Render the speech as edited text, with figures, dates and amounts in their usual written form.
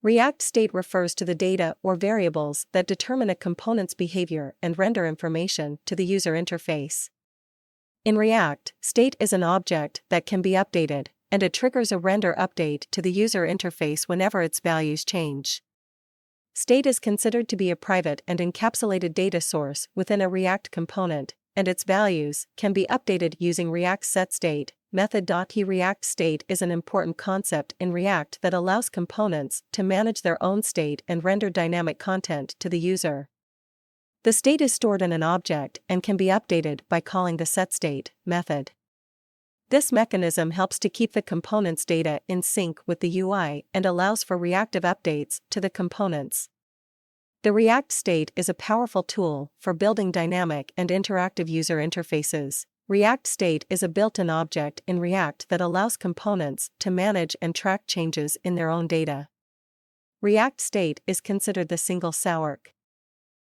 React state refers to the data or variables that determine a component's behavior and render information to the user interface. In React, state is an object that can be updated, and it triggers a render update to the user interface whenever its values change. State is considered to be a private and encapsulated data source within a React component, and its values can be updated using React's setState method. React state is an important concept in React that allows components to manage their own state and render dynamic content to the user. The state is stored in an object and can be updated by calling the setState method. This mechanism helps to keep the component's data in sync with the UI and allows for reactive updates to the components. The React state is a powerful tool for building dynamic and interactive user interfaces. React state is a built-in object in React that allows components to manage and track changes in their own data. React state is considered the single SAWRK